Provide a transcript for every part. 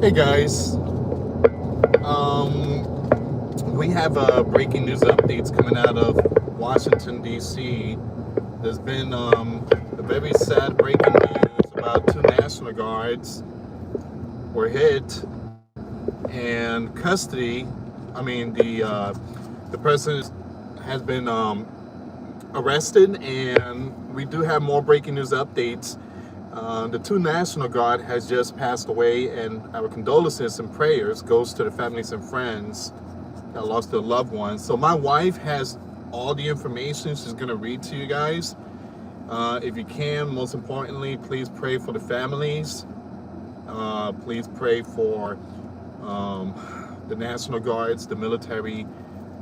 Hey guys, we have breaking news updates coming out of Washington D.C. There's been a very sad breaking news about two National Guards were hit and custody. I mean the person has been arrested, and we do have more breaking news updates. The two National Guard has just passed away, and our condolences and prayers goes to the families and friends that lost their loved ones. So my wife has all the information she's gonna read to you guys. If you can, most importantly, please pray for the families. Please pray for the National Guards, the military.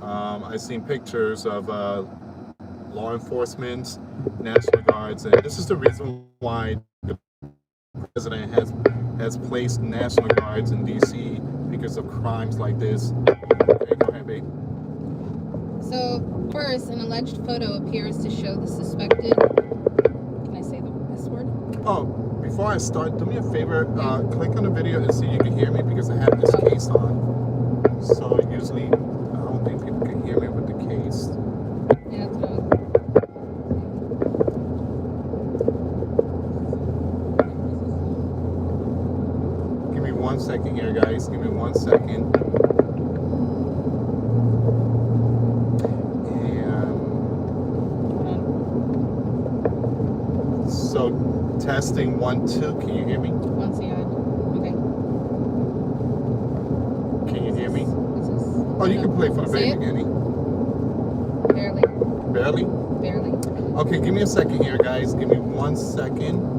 I've seen pictures of law enforcement, National Guards, and this is the reason why the president has placed National Guards in D.C. because of crimes like this. Okay, go ahead, babe. So, first, an alleged photo appears to show the suspected. Can I say the S word? Oh, before I start, do me a favor. Click on the video and see if you can hear me, because I have this case on. So usually, I don't think people can hear me with the case. Yeah, that's what I was. Give me 1 second here, guys. Give me 1 second. And so, testing 1, 2. Can you hear me? Once yeah. Okay. Can you hear me? This is. Oh, you can play for the Say very it? beginning. Barely. Barely? Barely. Okay, give me a second here, guys. Give me 1 second.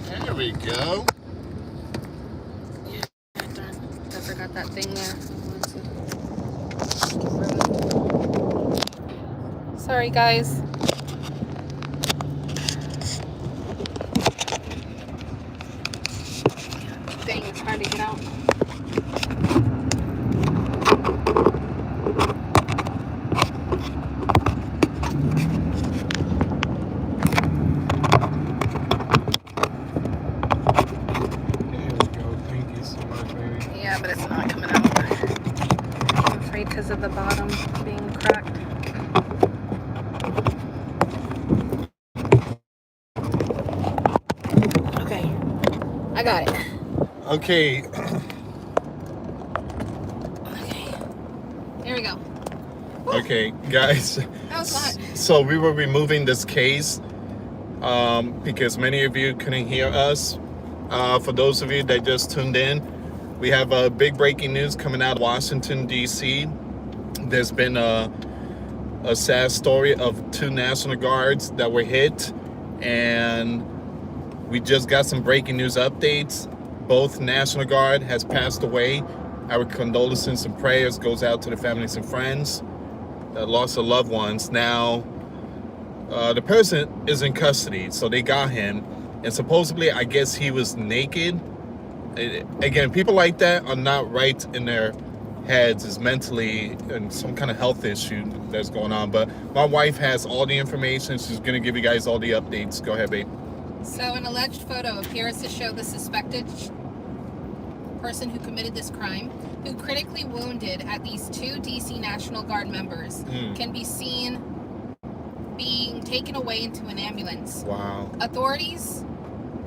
There we go. Yeah, done. I forgot that thing there. Sorry, guys. Dang, it's hard to get out. There we go. Thank you so much, baby. Yeah, but it's not coming out. I'm afraid because of the bottom being cracked. Okay, I got it. Okay. Okay, there we go. Okay, guys. That was fun. So we were removing this case because many of you couldn't hear us. For those of you that just tuned in, we have a big breaking news coming out of Washington, D.C. There's been a sad story of two National Guards that were hit, and we just got some breaking news updates. Both National Guard has passed away. Our condolences and prayers goes out to the families and friends that lost their loved ones. Now, the person is in custody, so they got him, and supposedly, I guess he was naked. Again, people like that are not right in their heads, is mentally and some kind of health issue that's going on. But my wife has all the information. She's gonna give you guys all the updates. Go ahead, babe. So an alleged photo appears to show the suspected person who committed this crime, who critically wounded at least two DC National Guard members, can be seen being taken away into an ambulance. Wow. Authorities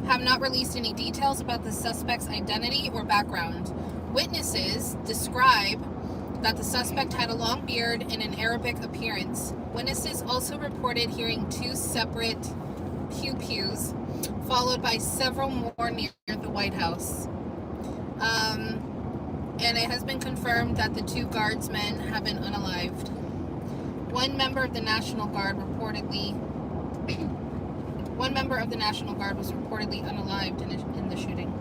have not released any details about the suspect's identity or background. Witnesses describe that the suspect had a long beard and an Arabic appearance. Witnesses also reported hearing two separate pew-pews, followed by several more near the White House. And it has been confirmed that the two guardsmen have been unalived. One member of the National Guard was reportedly unalived in the shooting.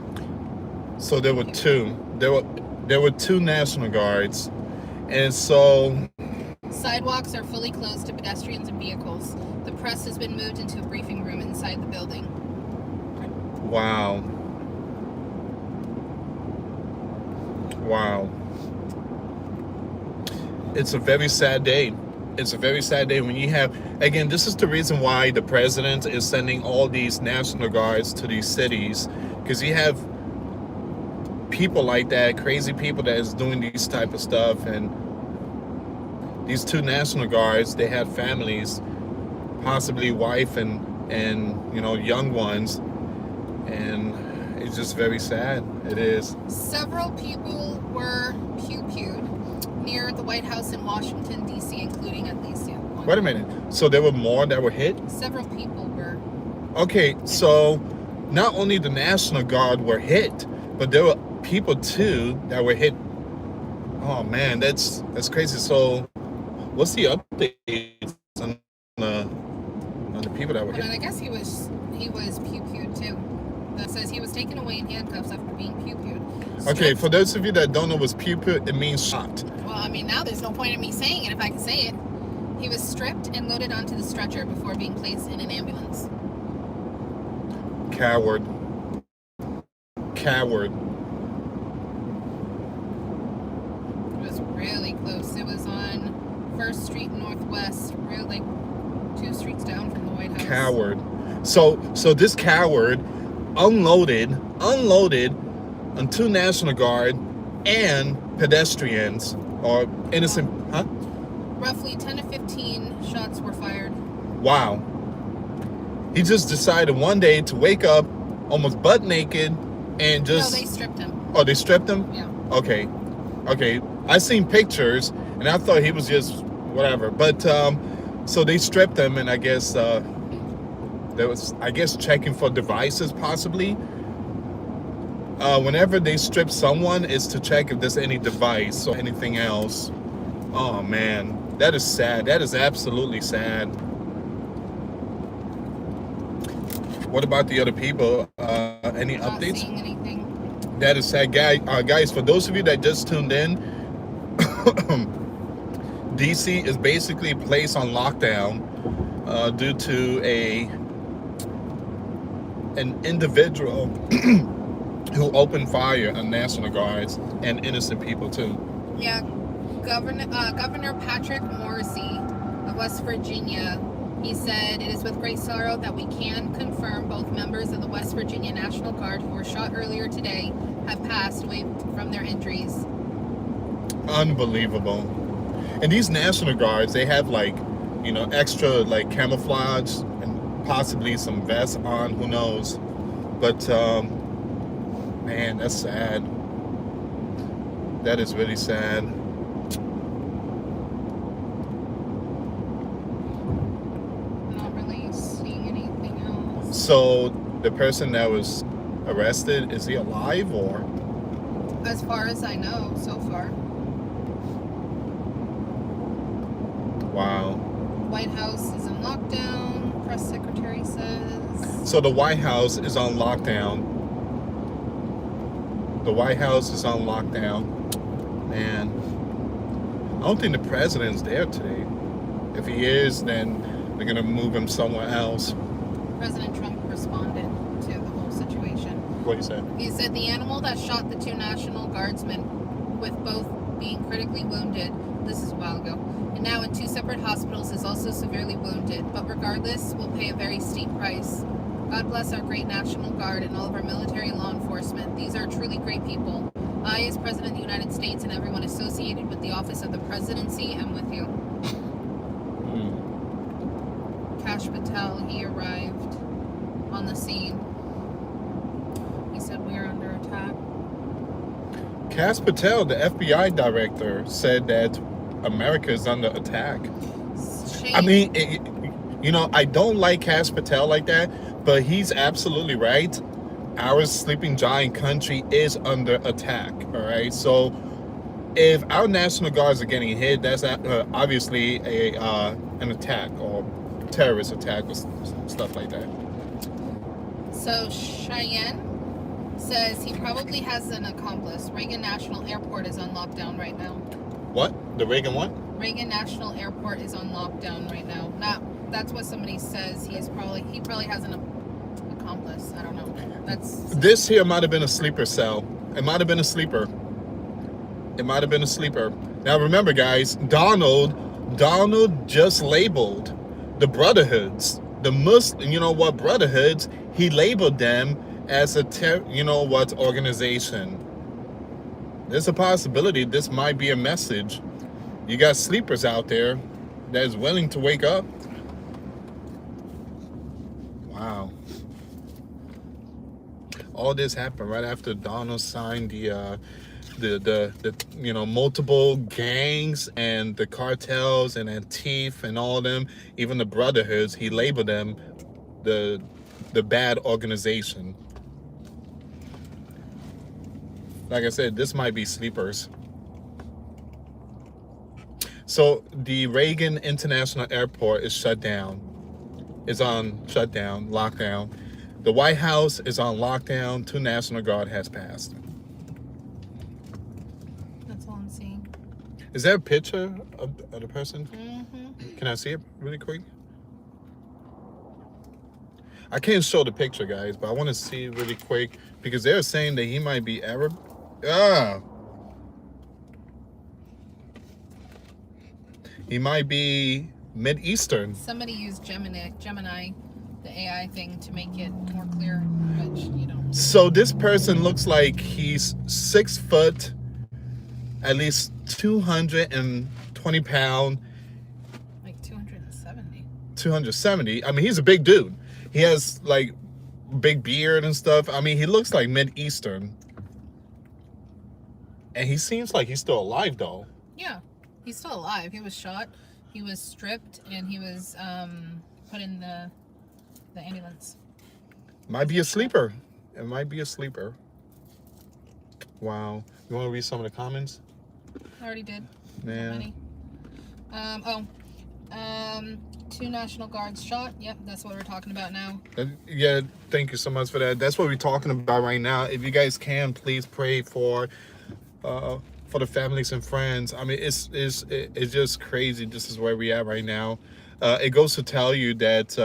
So there were two. There were two National Guards, and so Sidewalks are fully closed to pedestrians and vehicles. The press has been moved into a briefing room inside the building. Wow. Wow. It's a very sad day. It's a very sad day when you have, again, this is the reason why the president is sending all these National Guards to these cities, because you have people like that, crazy people that is doing these type of stuff. And these two National Guards, they had families, possibly wife and young ones, and it's just very sad. It is. Several people were pew-pewed near the White House in Washington, D.C., including at least one. Wait a minute. So there were more that were hit? Several people were. Okay, so not only the National Guard were hit, but there were people too that were hit. Oh man, that's crazy. So what's the update on the people that were hit? And I guess he was pew-pewed too. That says he was taken away in handcuffs after being pew-pewed. Okay, for those of you that don't know what's pew-pewed, it means shot. Well, I mean, now there's no point in me saying it if I can say it. He was stripped and loaded onto the stretcher before being placed in an ambulance. Coward. Coward. It was really close. It was on 1st Street Northwest, like 2 streets down from the White House. Coward. So this coward unloaded on 2 National Guard and pedestrians or innocent, huh? Roughly 10 to 15 shots were fired. Wow. He just decided one day to wake up almost butt naked and just... No, they stripped him. Oh, they stripped him? Yeah. Okay. I seen pictures and I thought he was just whatever. But so they stripped him, and I guess there was, checking for devices possibly. Whenever they strip someone, it's to check if there's any device or anything else. Oh man, that is sad. That is absolutely sad. What about the other people? Any Not updates? seeing anything. That is sad, guys. For those of you that just tuned in, DC is basically placed on lockdown due to an individual who opened fire on National Guards and innocent people too. Yeah, Governor Patrick Morrisey of West Virginia, he said, "It is with great sorrow that we can confirm both members of the West Virginia National Guard who were shot earlier today have passed away from their injuries." Unbelievable. And these National Guards, they have extra camouflage and possibly some vests on, who knows. But man, that's sad. That is really sad. Not really seeing anything else. So the person that was arrested, is he alive or? As far as I know, so far. Wow. White House is in lockdown, press secretary says. So the White House is on lockdown. The White House is on lockdown. Man, I don't think the president's there today. If he is, then they're going to move him somewhere else. President Trump responded to the whole situation. What he said? He said the animal that shot the 2 National Guardsmen, with both being critically wounded, this is a while ago, and now in 2 separate hospitals, is also severely wounded, but regardless will pay a very steep price. God bless our great National Guard and all of our military and law enforcement. These are truly great people. I, as President of the United States, and everyone associated with the office of the presidency, am with you. Kash Patel, he arrived on the scene. He said, "We are under attack." Kash Patel, the FBI director, said that America is under attack. Shame. I mean, I don't like Kash Patel like that, but he's absolutely right. Our sleeping giant country is under attack, all right? So if our National Guards are getting hit, that's obviously an attack or terrorist attack or stuff like that. So Cheyenne says he probably has an accomplice. Reagan National Airport is on lockdown right now. What? The Reagan what? Reagan National Airport is on lockdown right now. That's what somebody says. He probably has an accomplice. I don't know. That's This here might have been a sleeper cell. It might have been a sleeper. It might have been a sleeper. Now remember, guys, Donald just labeled the brotherhoods, the Muslim, brotherhoods. He labeled them as a organization. There's a possibility this might be a message. You got sleepers out there that is willing to wake up. Wow. All this happened right after Donald signed the multiple gangs and the cartels and Antifa and all of them, even the brotherhoods. He labeled them the bad organization. Like I said, this might be sleepers. So the Reagan International Airport is shut down. It's on shutdown, lockdown. The White House is on lockdown. 2 National Guard has passed. That's all I'm seeing. Is there a picture of the person? Mm-hmm. Can I see it really quick? I can't show the picture, guys, but I want to see it really quick because they're saying that he might be Arab. He might be Mid-Eastern. Somebody used Gemini, the AI thing, to make it more clear, but you don't. So this person looks like he's 6 foot, at least 220 pound. Like 270. 270. I mean, he's a big dude. He has like big beard and stuff. I mean, he looks like Mid-Eastern. And he seems like he's still alive, though. Yeah, he's still alive. He was shot, he was stripped, and he was put in the ambulance. Might be a sleeper. It might be a sleeper. Wow. You want to read some of the comments? I already did. Man. 2 National Guards shot. Yep, that's what we're talking about now. Yeah, thank you so much for that. That's what we're talking about right now. If you guys can, please pray for the families and friends. I mean, it's just crazy. This is where we at right now. It goes to tell you that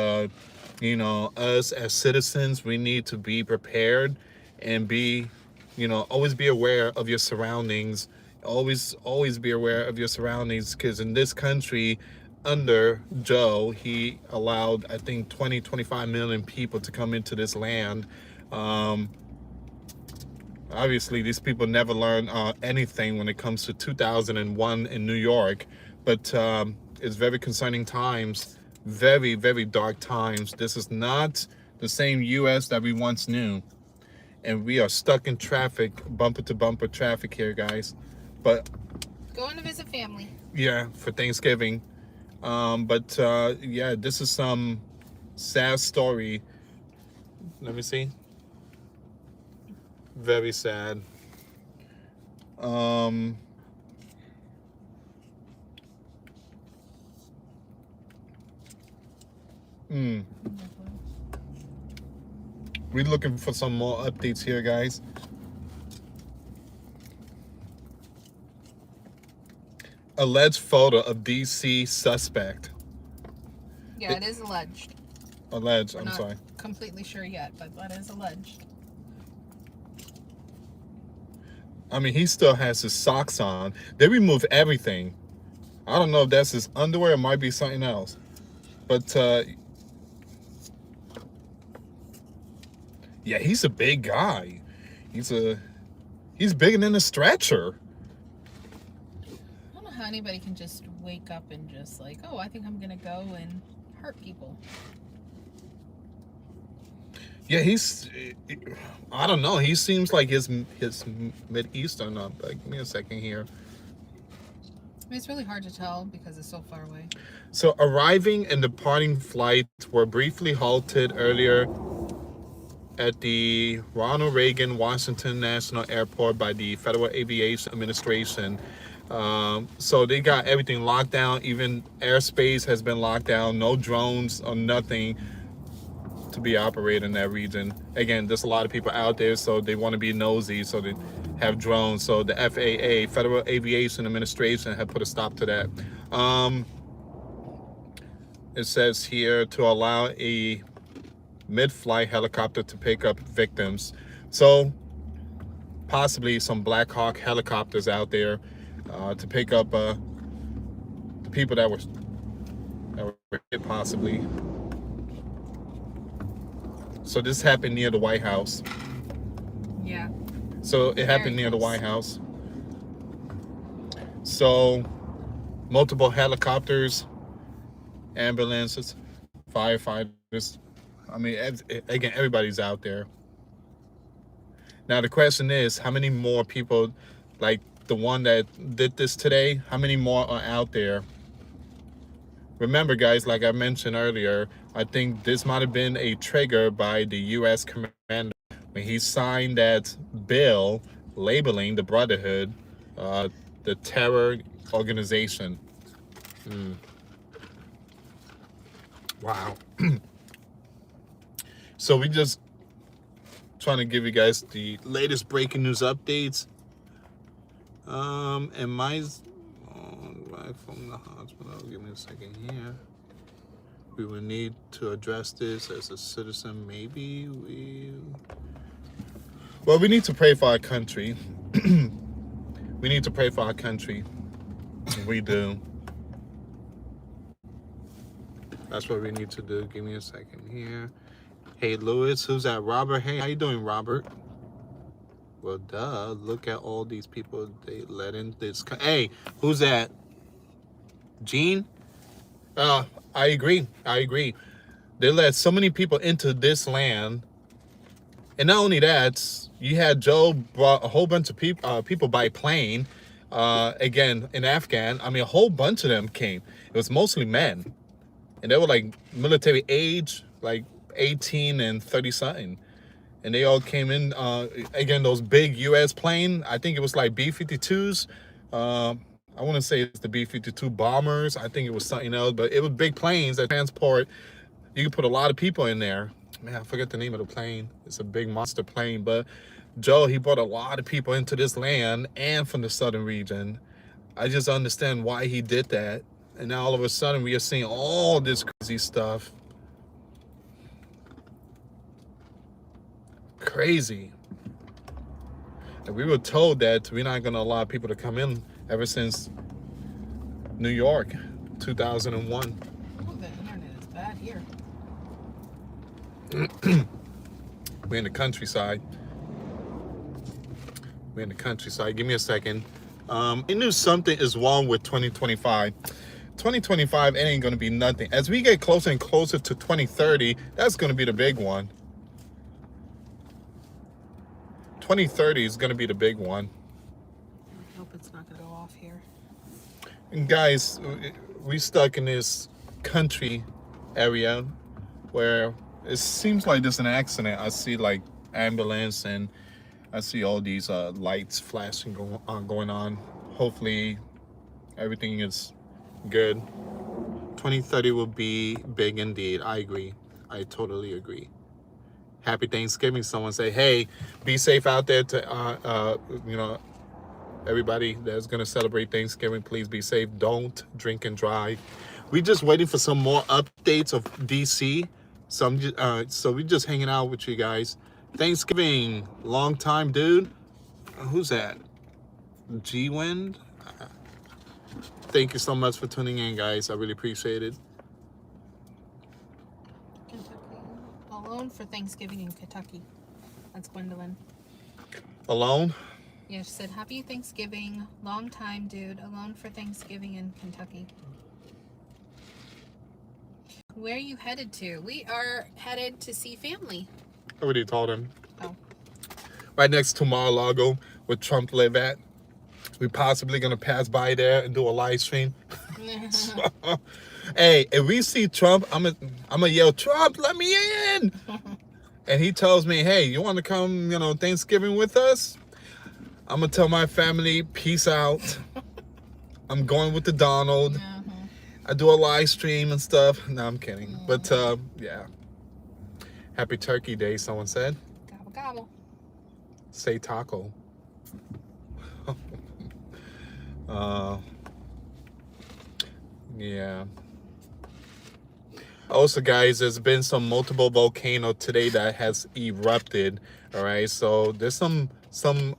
us as citizens, we need to be prepared and be, always be aware of your surroundings. Always be aware of your surroundings, because in this country, under Joe, he allowed, I think, 25 million people to come into this land. Obviously, these people never learn anything when it comes to 2001 in New York, but it's very concerning times, very, very dark times. This is not the same U.S. that we once knew, and we are stuck in traffic, bumper to bumper traffic here, guys. But going to visit family. Yeah, for Thanksgiving. Yeah, this is some sad story. Let me see. Very sad. We're looking for some more updates here, guys. Alleged photo of DC suspect. Yeah, it is alleged. Alleged, We're I'm not sorry. completely sure yet, but that is alleged. I mean, he still has his socks on. They removed everything. I don't know if that's his underwear. It might be something else. But, yeah, he's a big guy. He's bigger than a stretcher. I don't know how anybody can just wake up and just like, oh, I think I'm going to go and hurt people. Yeah, I don't know. He seems like his Mid-Eastern. Give me a second here. I mean, it's really hard to tell because it's so far away. So arriving and departing flights were briefly halted earlier at the Ronald Reagan Washington National Airport by the Federal Aviation Administration. So they got everything locked down. Even airspace has been locked down. No drones or nothing to be operated in that region. Again, there's a lot of people out there, so they want to be nosy, so they have drones. So the FAA, Federal Aviation Administration, have put a stop to that. It says here to allow a mid-flight helicopter to pick up victims. So possibly some Black Hawk helicopters out there to pick up the people that were hit possibly. So this happened near the White House. Yeah. So it happened near the White House. So multiple helicopters, ambulances, firefighters. I mean, again, everybody's out there. Now the question is, how many more people, like the one that did this today, how many more are out there? Remember, guys, like I mentioned earlier, I think this might have been a trigger by the US commander when he signed that bill labeling the Brotherhood the terror organization. Wow. So we just trying to give you guys the latest breaking news updates. And mine's right from the hospital. Give me a second here. We will need to address this as a citizen. Maybe well, we need to pray for our country. We need to pray for our country. We do. That's what we need to do. Give me a second here. Hey, Lewis, who's that? Robert. Hey, how you doing, Robert? Well, duh. Look at all these people they let in this. Hey, who's that? Gene? I agree. I agree. They let so many people into this land. And not only that, you had Joe brought a whole bunch of people by plane. Again, in Afghan, I mean, a whole bunch of them came. It was mostly men. And they were like military age, like 18 and 30 something. And they all came in, again, those big US plane. I think it was like B-52s. I want to say it's the B-52 bombers. I think it was something else, but it was big planes that transport. You could put a lot of people in there. Man, I forget the name of the plane. It's a big monster plane, but Joe, he brought a lot of people into this land and from the southern region. I just understand why he did that. And now all of a sudden we are seeing all this crazy stuff. Crazy. And we were told that we're not going to allow people to come in ever since New York, 2001. Oh, the internet is bad here. We're in the countryside. We're in the countryside. Give me a second. I knew something is wrong with 2025. 2025, it ain't going to be nothing. As we get closer and closer to 2030, that's going to be the big one. 2030 is going to be the big one. I hope it's not going to go off here. And guys, we stuck in this country area where it seems like there's an accident. I see like ambulance and I see all these lights flashing going on. Hopefully everything is good. 2030 will be big indeed. I agree. I totally agree. Happy Thanksgiving. Someone say, hey, be safe out there to, you know, everybody that's going to celebrate Thanksgiving, please be safe. Don't drink and drive. We're just waiting for some more updates of DC. So we're just hanging out with you guys. Thanksgiving, long time, dude. Who's that? G-Wind? Thank you so much for tuning in, guys. I really appreciate it. Alone for Thanksgiving in Kentucky. That's Gwendolyn. Alone? Yeah, she said, happy Thanksgiving. Long time, dude. Alone for Thanksgiving in Kentucky. Where are you headed to? We are headed to see family. I already told him. Oh. Right next to Mar-a-Lago, where Trump live at. We're possibly going to pass by there and do a live stream. So, hey, if we see Trump, I'm gonna yell, Trump, let me in. And he tells me, hey, you want to come, you know, Thanksgiving with us? I'm going to tell my family, peace out. I'm going with the Donald. I do a live stream and stuff. No, I'm kidding. But, yeah. Happy Turkey Day, someone said. Gobble, gobble. Say taco. Yeah. Also, guys, there's been some multiple volcano today that has erupted. All right, so there's some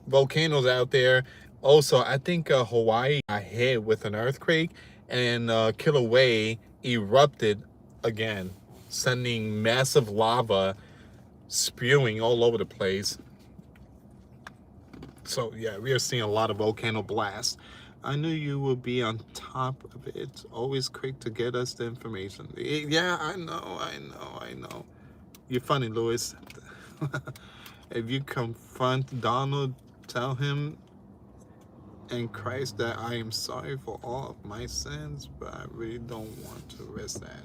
volcanoes out there. Also, I think Hawaii got hit with an earthquake, and Kilauea erupted again, sending massive lava spewing all over the place. So yeah, we are seeing a lot of volcano blasts. I knew you would be on top of it. Always quick to get us the information. Yeah, I know. You're funny, Louis. If you confront Donald, tell him in Christ that I am sorry for all of my sins, but I really don't want to risk that.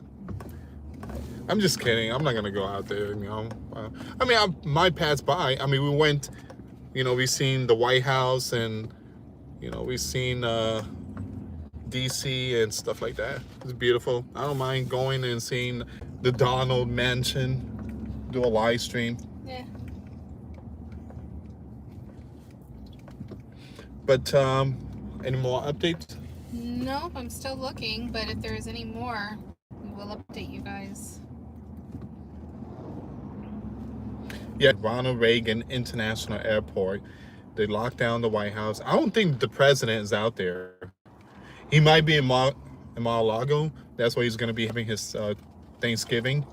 I'm just kidding. I'm not gonna go out there, you know. I mean, I might pass by. I mean, we went, you know, we seen the White House, and you know, we've seen DC and stuff like that. It's beautiful. I don't mind going and seeing the Donald Mansion, do a live stream. Yeah. But any more updates? Nope, I'm still looking, but if there's any more, we will update you guys. Yeah, Ronald Reagan International Airport. They locked down the White House. I don't think the president is out there. He might be in Mar-a-Lago. That's where he's going to be having his Thanksgiving.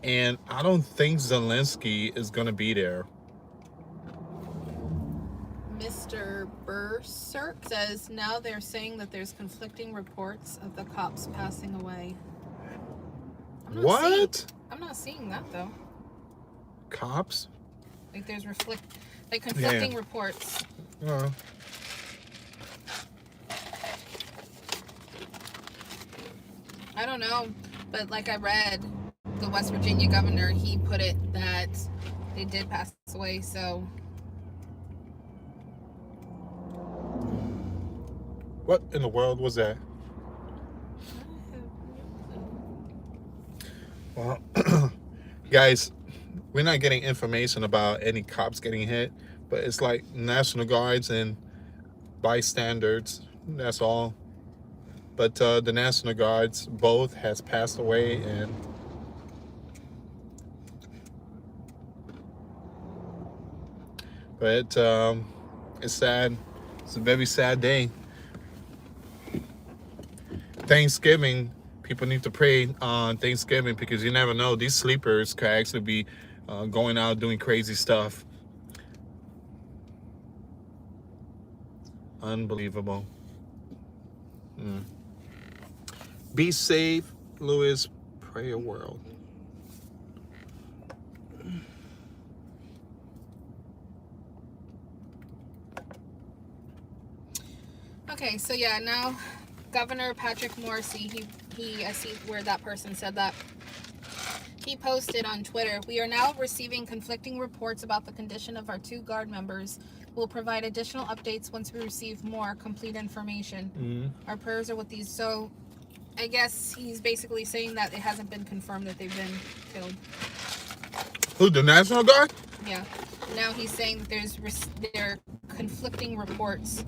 And I don't think Zelensky is going to be there. Mr. Berserk says now they're saying that there's conflicting reports of the cops passing away. What? I'm not seeing that though. Cops? Like there's conflicting reports. I don't know, but like I read, the West Virginia governor, he put it that they did pass away, so. What in the world was that? Well, guys, we're not getting information about any cops getting hit, but it's like National Guards and bystanders. That's all. But the National Guards both has passed away, and but it's sad. It's a very sad day. Thanksgiving, people need to pray on Thanksgiving because you never know. These sleepers could actually be going out doing crazy stuff. Unbelievable. Be safe, Louis. Prayer world. Okay, so yeah, now Governor Patrick Morrisey, I see where that person said that. He posted on Twitter, "We are now receiving conflicting reports about the condition of our 2 Guard members. We'll provide additional updates once we receive more complete information. Our prayers are with these." So I guess he's basically saying that it hasn't been confirmed that they've been killed. Who, the National Guard? Yeah. Now he's saying that there are conflicting reports.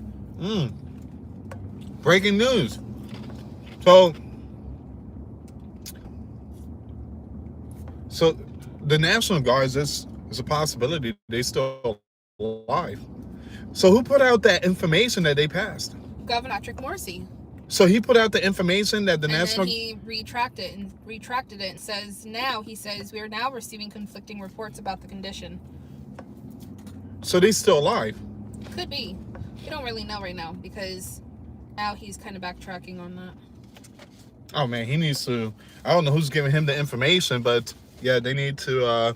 Breaking news. So the National Guards, is a possibility they're still alive. So who put out that information that they passed? Governor Patrick Morrisey. So he put out the information that the National... And then he retracted it and says we are now receiving conflicting reports about the condition. So they're still alive? Could be. We don't really know right now because now he's kind of backtracking on that. Oh man, he needs to... I don't know who's giving him the information, but yeah, they need to...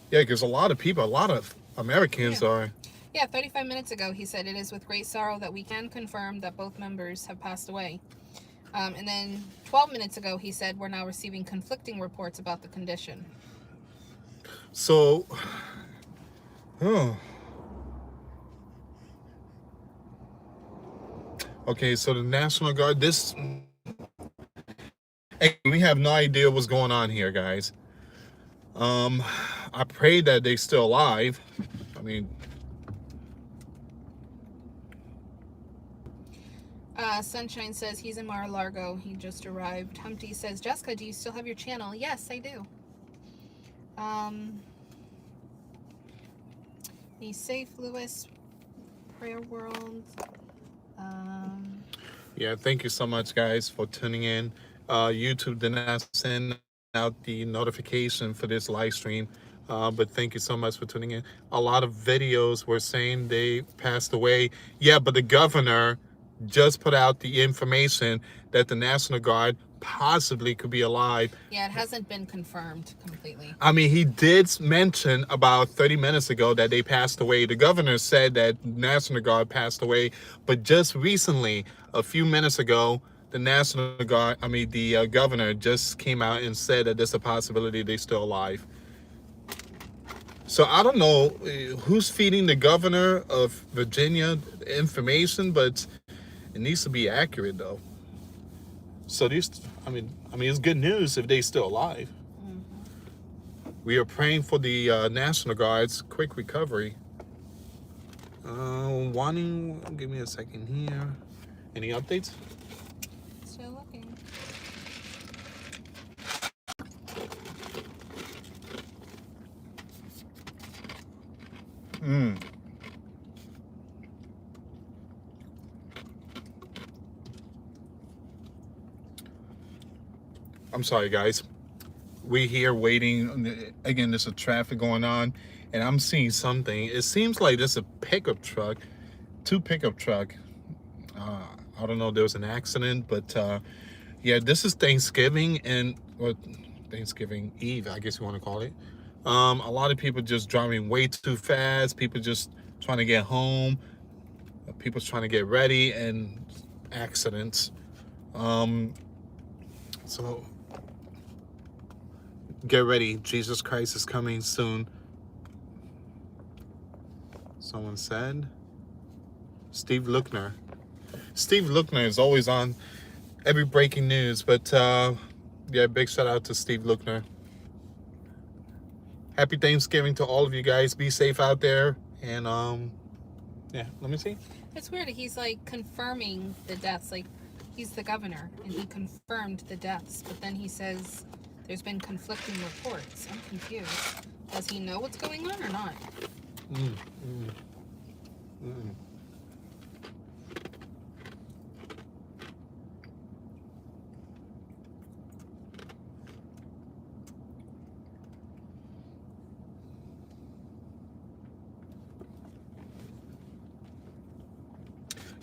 Yeah, because a lot of Americans are... Yeah, 35 minutes ago, he said, "It is with great sorrow that we can confirm that both members have passed away." And then 12 minutes ago, he said, "We're now receiving conflicting reports about the condition." So, okay, so the National Guard, hey, we have no idea what's going on here, guys. I pray that they're still alive. I mean... Sunshine says he's in Mar-a-Lago. He just arrived. Humpty says, Jessica, do you still have your channel? Yes, I do. Be safe, Lewis. Prayer World. Yeah, thank you so much, guys, for tuning in. YouTube did not send out the notification for this live stream, but thank you so much for tuning in. A lot of videos were saying they passed away. Yeah, but the governor just put out the information that the National Guard possibly could be alive. Yeah, it hasn't been confirmed completely. I mean, he did mention about 30 minutes ago that they passed away. The governor said that National Guard passed away, but just recently, a few minutes ago, the National Guard, the governor just came out and said that there's a possibility they're still alive. So I don't know who's feeding the governor of Virginia information, but it needs to be accurate though. So it's good news if they're still alive. We are praying for the National Guard's quick recovery. Give me a second here. Any updates? Still looking. I'm sorry, guys. We here waiting. Again, there's a traffic going on, and I'm seeing something. It seems like there's a pickup truck, two pickup truck. I don't know if there was an accident, but yeah, this is Thanksgiving or Thanksgiving Eve, I guess you want to call it. A lot of people just driving way too fast. People just trying to get home. People trying to get ready, and accidents. So get ready. Jesus Christ is coming soon. Someone said. Steve Lookner. Steve Lookner is always on every breaking news, but yeah, big shout out to Steve Lookner. Happy Thanksgiving to all of you guys. Be safe out there. And yeah, let me see. It's weird. He's like confirming the deaths. Like, he's the governor and he confirmed the deaths, but then he says there's been conflicting reports. I'm confused. Does he know what's going on or not?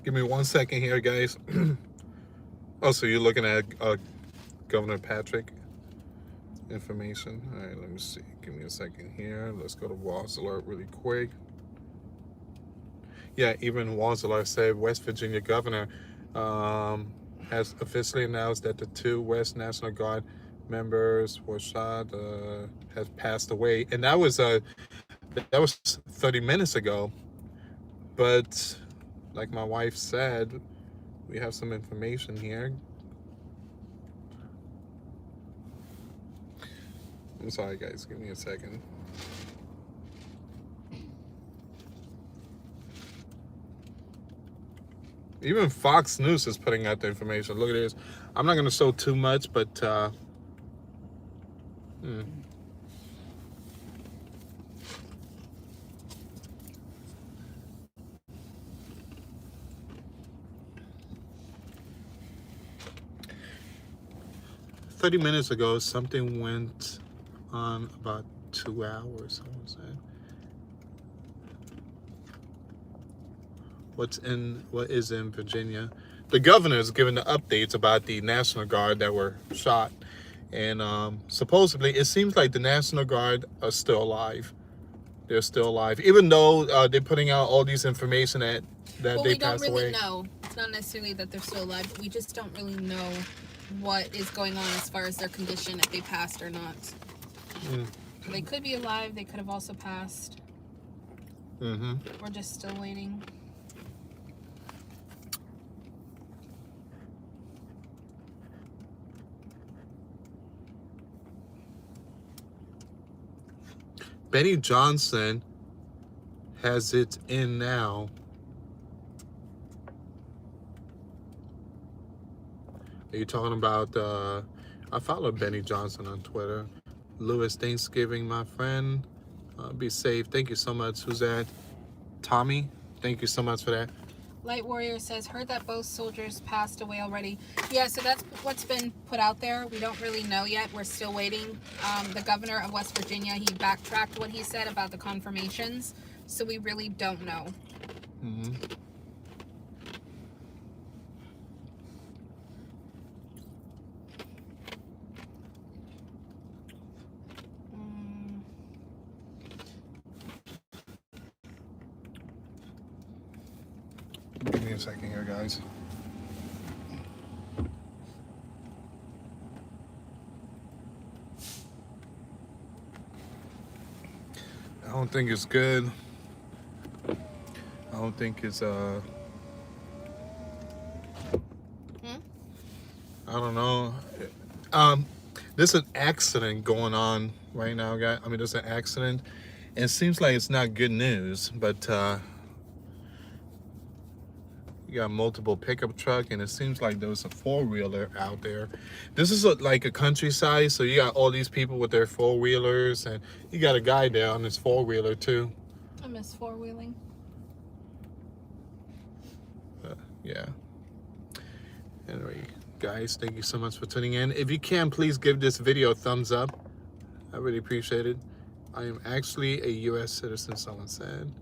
Give me 1 second here, guys. Oh, so you're looking at Governor Patrick information. All right, let me see. Give me a second here. Let's go to Walls Alert really quick. Yeah, even Walls Alert said West Virginia governor has officially announced that the two West National Guard members were shot, has passed away, and that was 30 minutes ago. But like my wife said, we have some information here. I'm sorry, guys. Give me a second. Even Fox News is putting out the information. Look at this. I'm not going to show too much, but 30 minutes ago, something went on about 2 hours, someone said. What is in Virginia? The governor is giving the updates about the National Guard that were shot. And supposedly, it seems like the National Guard are still alive. They're still alive. Even though they're putting out all these information that they passed away. We don't really know. It's not necessarily that they're still alive, but we just don't really know what is going on as far as their condition, if they passed or not. So they could be alive. They could have also passed. We're just still waiting. Benny Johnson has it in now. Are you talking about, I follow Benny Johnson on Twitter. Lewis, Thanksgiving, my friend. Be safe. Thank you so much. Who's that? Tommy, thank you so much for that. Light Warrior says, heard that both soldiers passed away already. Yeah, so that's what's been put out there. We don't really know yet. We're still waiting. The governor of West Virginia, he backtracked what he said about the confirmations. So we really don't know. Mm-hmm. Give me a second here, guys. I don't think it's good. I don't think it's I don't know. There's an accident going on right now, guys. I mean, there's an accident, and it seems like it's not good news, but you got multiple pickup truck, and it seems like there was a four-wheeler out there. This is like a countryside, so you got all these people with their four-wheelers, and you got a guy there on his four-wheeler too. I miss four-wheeling. Yeah. Anyway, guys, thank you so much for tuning in. If you can, please give this video a thumbs up. I really appreciate it. I am actually a US citizen, someone said.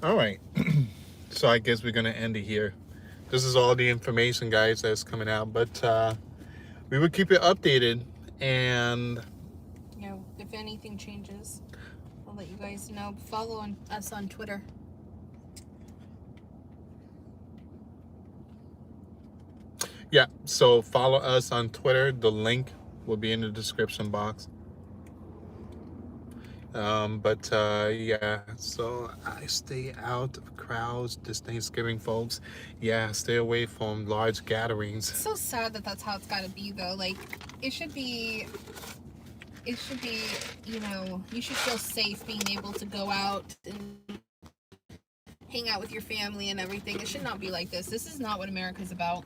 All right. So I guess we're going to end it here. This is all the information, guys, that's coming out. But we will keep it updated. And you know, if anything changes, I'll let you guys know. Follow us on Twitter. yeah, so follow us on Twitter. The link will be in the description box. Yeah, so I stay out of crowds this Thanksgiving, folks. Yeah, stay away from large gatherings. It's so sad that that's how it's got to be, though. Like, it should be, you know, you should feel safe being able to go out and hang out with your family and everything. It should not be like this. This is not what America's about.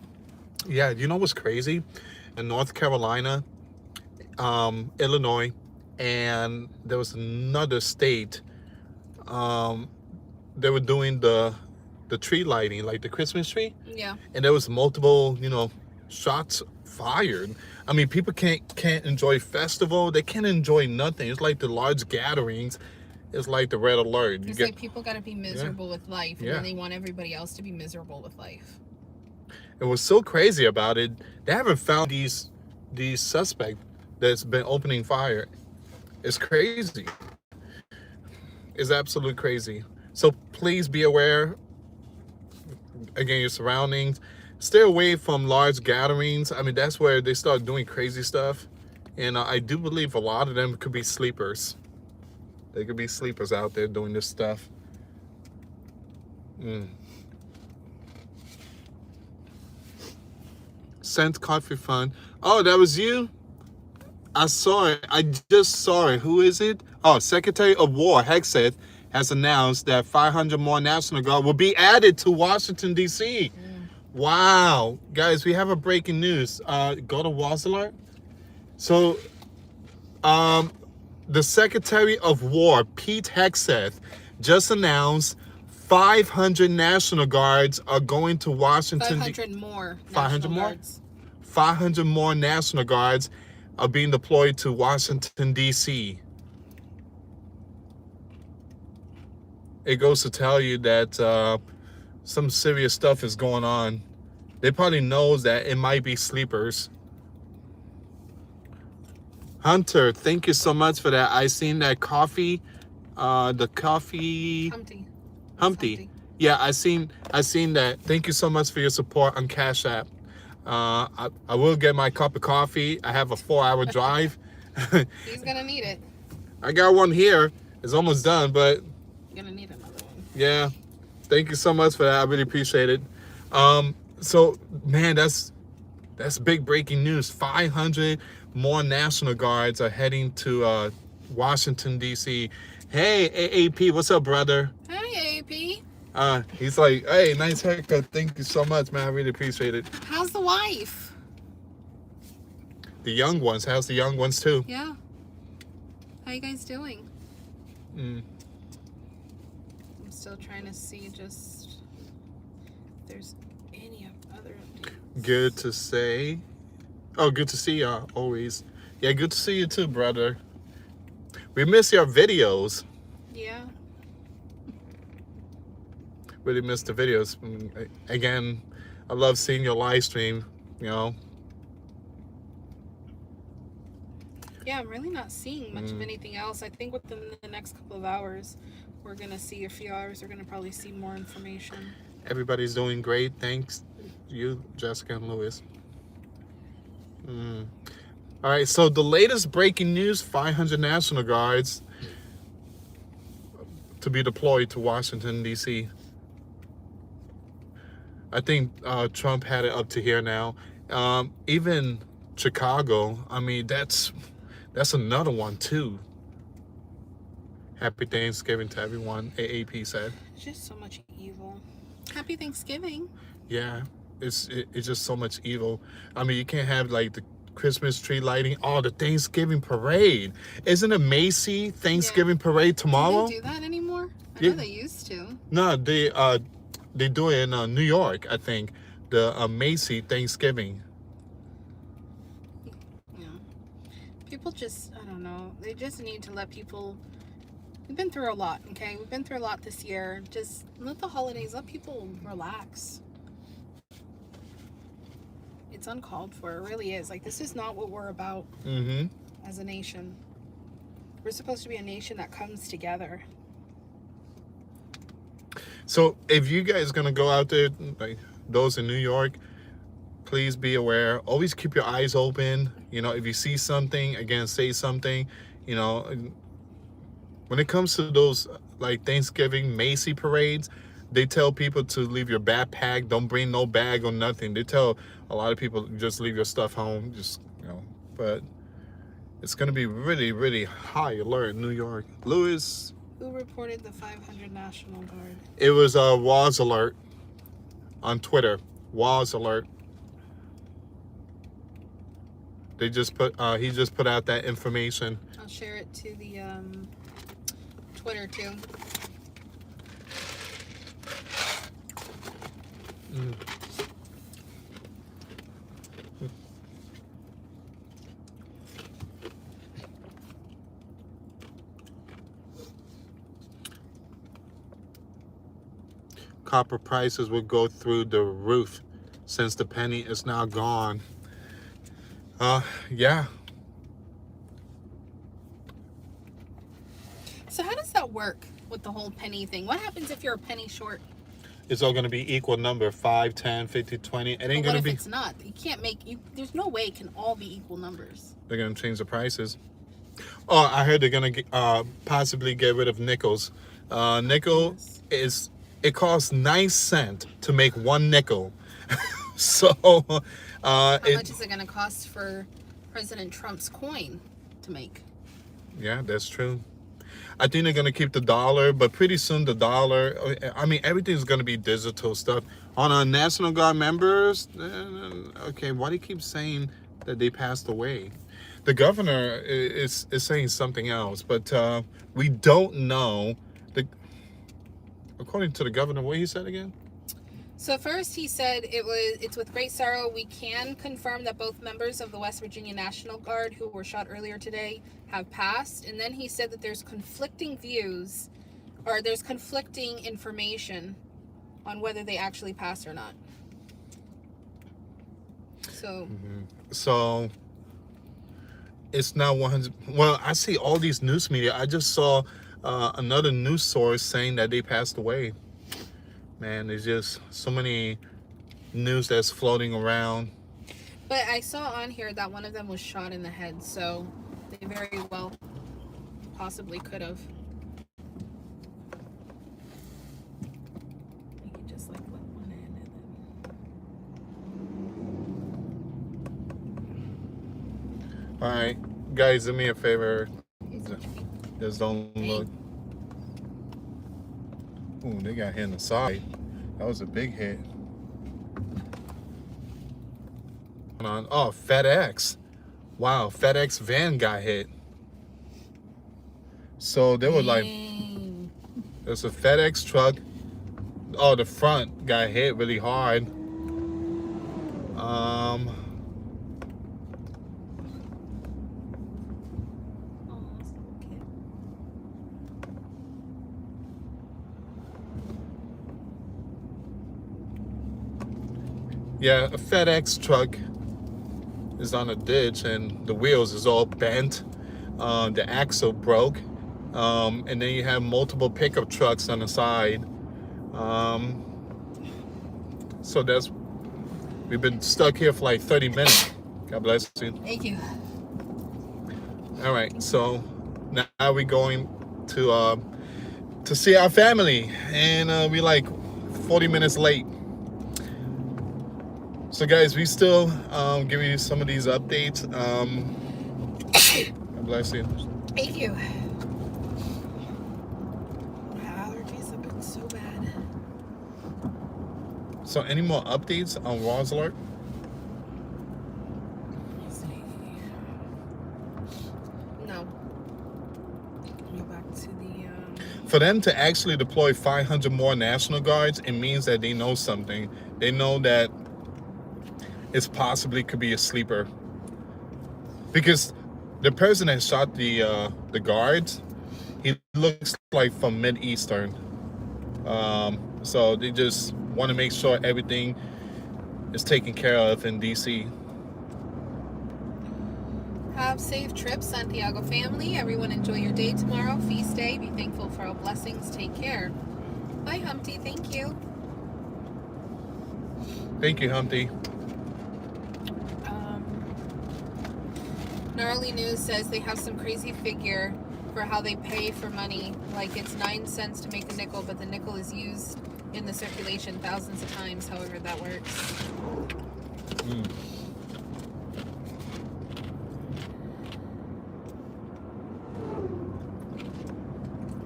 Yeah, you know what's crazy? In North Carolina, Illinois, and there was another state, they were doing the tree lighting, like the Christmas tree. Yeah. And there was multiple, you know, shots fired. I mean, people can't enjoy festival. They can't enjoy nothing. It's like the large gatherings. It's like the red alert. It's like people got to be miserable with life, and Yeah. then they want everybody else to be miserable with life. And what's so crazy about it, they haven't found these suspects that's been opening fire. It's crazy. It's absolute crazy. So please be aware, again, your surroundings. Stay away from large gatherings. I mean, that's where they start doing crazy stuff. And I do believe a lot of them could be sleepers. They could be sleepers out there doing this stuff. Sent coffee fund. Oh, that was you? I saw it. I just saw it. Who is it? Oh, Secretary of War Hegseth has announced that 500 more National Guard will be added to Washington, D.C. Wow. Guys, we have a breaking news. Go to Walls Alert. So, the Secretary of War, Pete Hegseth, just announced 500 National Guards are going to Washington. 500 more. 500 more? Guards. 500 more National Guards are being deployed to Washington, D.C. It goes to tell you that some serious stuff is going on. They probably knows that it might be sleepers. Hunter, thank you so much for that. I seen that coffee, the coffee. Humpty. Yeah, I seen that. Thank you so much for your support on Cash App. I will get my cup of coffee. I have a 4-hour drive. He's gonna need it. I got one here. It's almost done, but You're gonna need another one. yeah. Thank you so much for that. I really appreciate it. So, man, that's big breaking news. 500 more National Guards are heading to Washington, D.C. Hey, AAP, what's up, brother? Hi, AAP. He's like, hey, nice haircut. Thank you so much, man. I really appreciate it. How's the wife? The young ones. How's the young ones, too? Yeah. How you guys doing? I'm still trying to see just if there's any other updates. Good to say. Oh, good to see y'all, always. Yeah, good to see you, too, brother. We miss your videos. Yeah. Really miss the videos. Again, I love seeing your live stream, you know. Yeah, I'm really not seeing much of anything else. I think within the next couple of hours, we're going to see, a few hours, we're going to probably see more information. Everybody's doing great. Thanks, you, Jessica and Louis. All right, so the latest breaking news, 500 National Guards to be deployed to Washington, D.C. I think Trump had it up to here now. Even Chicago, I mean, that's another one, too. Happy Thanksgiving to everyone, AAP said. It's just so much evil. Happy Thanksgiving. Yeah, it's just so much evil. I mean, you can't have, like, the Christmas tree lighting. Oh, the Thanksgiving parade. Isn't it Macy Thanksgiving parade tomorrow? Do they do that anymore? I know they used to. No, they do it in New York, I think. The Macy Thanksgiving. Yeah. People just, I don't know. They just need to let people... We've been through a lot, okay? We've been through a lot this year. Just let the holidays, let people relax. It's uncalled for. It really is. Like, this is not what we're about as a nation. We're supposed to be a nation that comes together. So if you guys gonna go out there, like those in New York, please be aware. Always keep your eyes open. You know, if you see something, again, say something. You know, when it comes to those like Thanksgiving Macy parades, they tell people to leave your backpack. Don't bring no bag or nothing. They tell a lot of people just leave your stuff home. Just, you know, but it's gonna be really, really high alert in New York. Louis. Who reported the 500 National Guard? It was Waz Alert on Twitter. Waz Alert. They just put he just put out that information. I'll share it to the Twitter too. Copper prices will go through the roof since the penny is now gone. Yeah. So how does that work with the whole penny thing? What happens if you're a penny short? It's all going to be equal number, 5, 10, 50, 20. It ain't going to be... What if it's not? You can't make... there's no way it can all be equal numbers. They're going to change the prices. Oh, I heard they're going to possibly get rid of nickels. Nickel is... It costs 9 cents to make 1 nickel. So... How much is it going to cost for President Trump's coin to make? Yeah, that's true. I think they're going to keep the dollar, but pretty soon the dollar, I mean, everything's going to be digital stuff. On our National Guard members, okay, why do you keep saying that they passed away? The governor is saying something else, but we don't know. According to the governor, what he said again? So first he said it's with great sorrow we can confirm that both members of the West Virginia National Guard who were shot earlier today have passed. And then he said that there's conflicting views, or there's conflicting information on whether they actually passed or not. So So it's now 100. Well, I see all these news media. I just saw another news source saying that they passed away. Man, there's just so many news that's floating around. But I saw on here that one of them was shot in the head, so they very well possibly could have. You could just like let one in and then... All right, guys, do me a favor. Just don't look. Ooh, they got hit in the side. That was a big hit. On. Oh, FedEx. Wow, FedEx van got hit. So they were like, there's a FedEx truck. Oh, the front got hit really hard. Yeah, a FedEx truck is on a ditch and the wheels is all bent. The axle broke. And then you have multiple pickup trucks on the side. So we've been stuck here for like 30 minutes. God bless you. Thank you. All right, so now we're going to see our family, and we're like 40 minutes late. So guys, we still giving you some of these updates. God bless you. Thank you. My allergies have been so bad. So any more updates on Raw's Alert? No. Go back to the... For them to actually deploy 500 more National Guards, it means that they know something. They know that it's possibly could be a sleeper. Because the person that shot the guards, he looks like from Mid-Eastern. So they just want to make sure everything is taken care of in DC. Have safe trips, Santiago family. Everyone enjoy your day tomorrow. Feast day. Be thankful for all blessings. Take care. Bye, Humpty. Thank you. Thank you, Humpty. Gnarly News says they have some crazy figure for how they pay for money. Like it's 9 cents to make a nickel, but the nickel is used in the circulation thousands of times, however that works.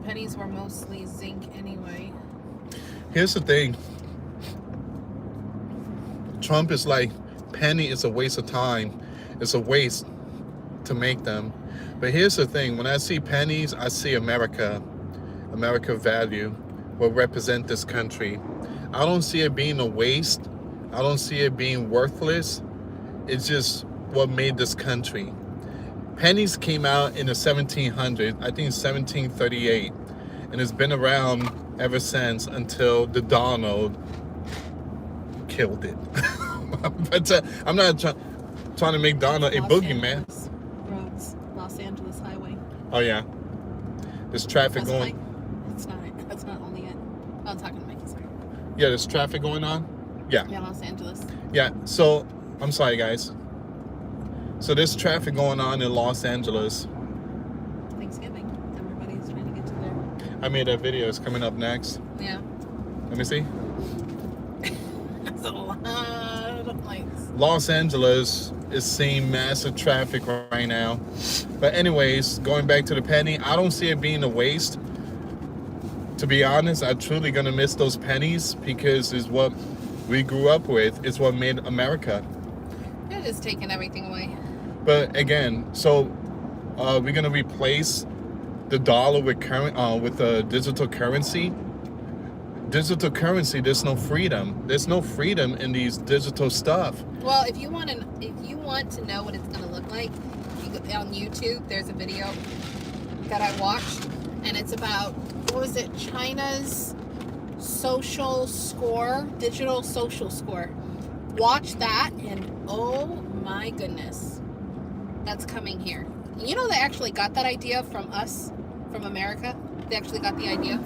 Pennies were mostly zinc anyway. Here's the thing. Trump is like, penny is a waste of time. It's a waste to make them. But here's the thing. When I see pennies, I see America. America value will represent this country. I don't see it being a waste. I don't see it being worthless. It's just what made this country. Pennies came out in the 1700s, I think 1738, and it's been around ever since until the Donald killed it. But I'm not trying to make Donald a boogeyman. Roads, Los Angeles Highway. Oh yeah, there's traffic going. It's not. That's not only it. Oh, I'm talking to Mikey. Sorry. Yeah, there's traffic going on. Yeah. Yeah, Los Angeles. Yeah. So I'm sorry, guys. So there's traffic going on in Los Angeles. Thanksgiving. Everybody's trying to get to there. I made that video. It's coming up next. Yeah. Let me see. That's a lot of lights. Los Angeles is seeing massive traffic right now. But anyways, going back to the penny, I don't see it being a waste. To be honest, I'm truly going to miss those pennies because it's what we grew up with. It's what made America. They're just taking everything away. But again, so we're going to replace the dollar with digital currency. Digital currency, there's no freedom. There's no freedom in these digital stuff. Well, if you want to know what it's going to look like, you go on YouTube. There's a video that I watched, and it's about, what was it? China's social score, digital social score. Watch that, and oh my goodness, that's coming here. You know, they actually got that idea from us, from America. They actually got the idea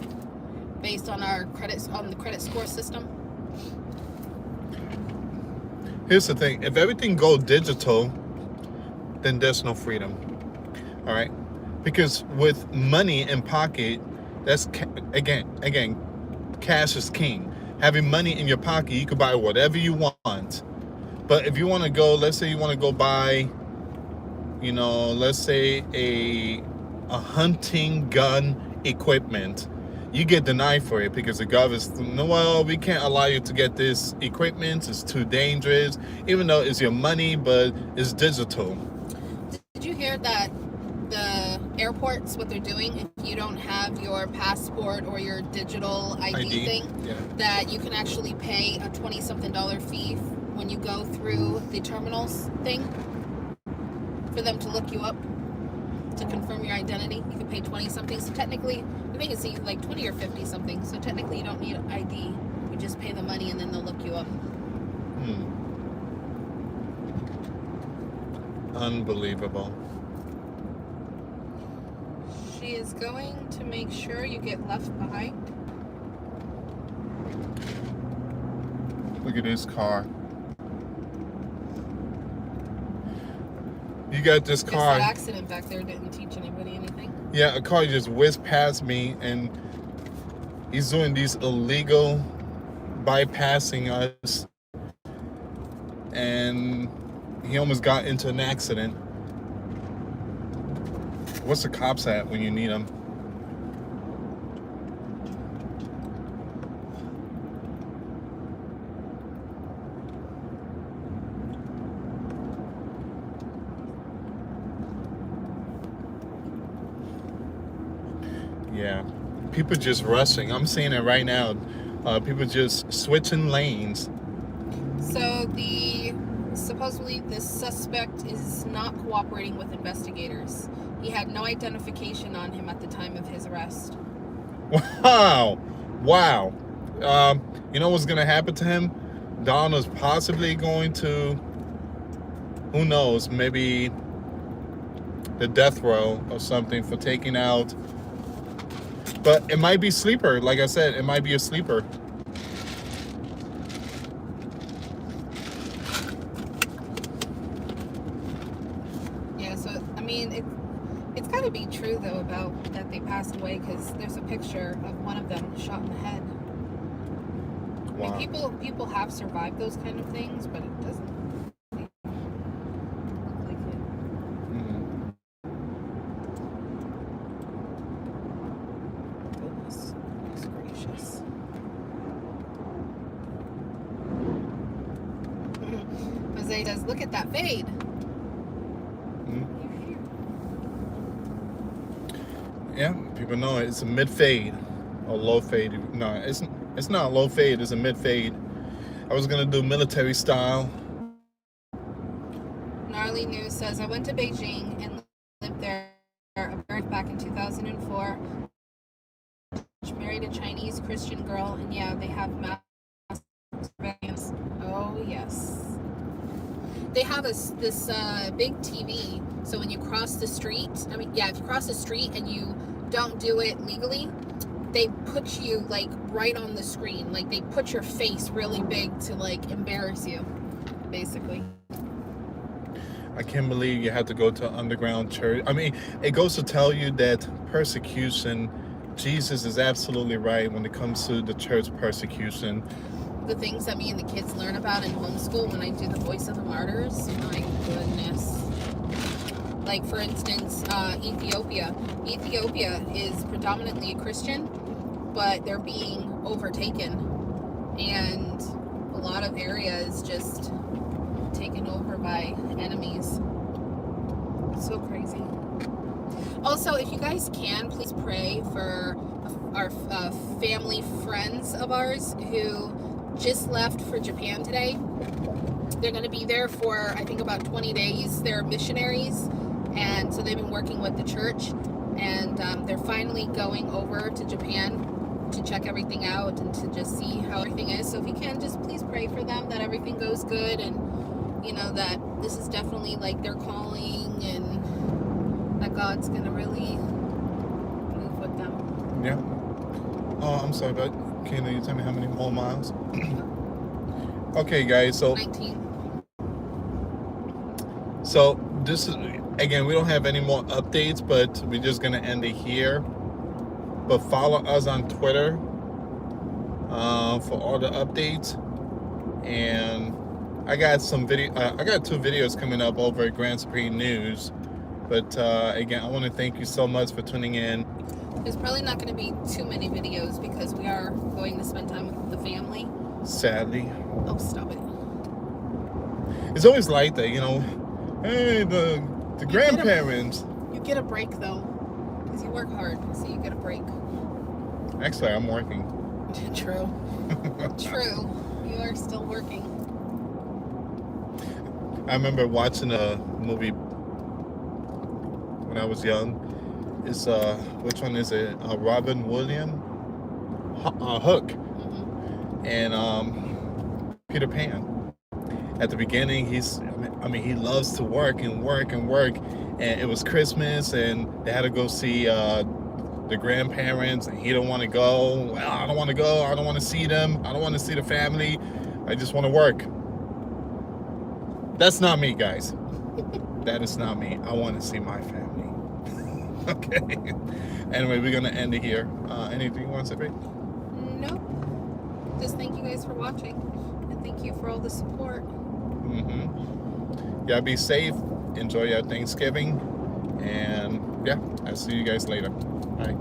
based on our the credit score system. Here's the thing. If everything goes digital, then there's no freedom. All right? Because with money in pocket, that's, again, cash is king. Having money in your pocket, you can buy whatever you want. But if you want to go, let's say you want to go buy you know, let's say a hunting gun equipment, you get denied for it because the government, no, well, we can't allow you to get this equipment. It's too dangerous, even though it's your money, but it's digital. Did you hear that the airports, what they're doing, if you don't have your passport or your digital ID thing, Yeah. that you can actually pay a $20-something fee when you go through the terminals thing for them to look you up to confirm your identity. You can pay 20-something. So technically, I think it's like 20 or 50 something. So technically, you don't need ID. You just pay the money and then they'll look you up. Unbelievable. She is going to make sure you get left behind. Look at this car. You got this Guess car. that accident back there didn't teach anybody anything. Yeah, a car just whizzed past me, and he's doing these illegal bypassing us, and he almost got into an accident. What's the cops at when you need them? Yeah, people just rushing. I'm seeing it right now. People just switching lanes. So supposedly the suspect is not cooperating with investigators. He had no identification on him at the time of his arrest. Wow. You know what's gonna happen to him? Donald's possibly going to, who knows, maybe the death row or something for taking out. But it might be sleeper. Like I said, it might be a sleeper. Yeah, so, I mean, it's got to be true, though, about that they passed away, because there's a picture of one of them shot in the head. Wow. I mean, people have survived those kind of things, but it doesn't look like it. Goodness gracious. Jose says, look at that fade. Yeah, people know it. It's a mid fade or low fade. No, it's not a low fade. It's a mid fade. I was gonna do military style. Gnarly News says, I went to Beijing and lived there back in 2004. Married a Chinese Christian girl, and yeah, they have mass surveillance. Oh yes. They have this big TV, so when you cross the street, if you cross the street and you don't do it legally, they put you like right on the screen, like they put your face really big to like embarrass you, basically. I can't believe you had to go to underground church. I mean, it goes to tell you that persecution, Jesus is absolutely right when it comes to the church persecution. The things that me and the kids learn about in homeschool when I do the Voice of the Martyrs, my goodness. Like, for instance, Ethiopia. Ethiopia is predominantly a Christian, but they're being overtaken. And a lot of areas just taken over by enemies. So crazy. Also, if you guys can, please pray for our family friends of ours who just left for Japan today. They're going to be there for, I think, about 20 days. They're missionaries, and so they've been working with the church, and they're finally going over to Japan to check everything out and to just see how everything is. So if you can, just please pray for them, that everything goes good, and you know that this is definitely like their calling, and that God's going to really move with them. Yeah. Oh, I'm sorry, but can you tell me how many more miles? Okay, guys, so 19. So this is, again, we don't have any more updates, but we're just gonna end it here. But follow us on Twitter for all the updates. And I got some I got 2 videos coming up over at Grand Supreme News But again, I want to thank you so much for tuning in. There's probably not going to be too many videos because we are going to spend time with the family. Sadly. Oh, stop it. It's always like that, you know. Hey, the grandparents. You get a break, though. Because you work hard, so you get a break. Actually, I'm working. True. True. You are still working. I remember watching a movie when I was young. It's which one is it? Robin Williams, Hook, and Peter Pan. At the beginning, he loves to work and work and work, and it was Christmas, and they had to go see the grandparents, and he don't want to go. Well, I don't want to go. I don't want to see them. I don't want to see the family. I just want to work. That's not me, guys. That is not me. I want to see my family. Okay. Anyway, we're gonna end it here. Anything you want to say, babe? Nope. Just thank you guys for watching, and thank you for all the support. Yeah, be safe. Enjoy your Thanksgiving, and yeah, I'll see you guys later. Bye.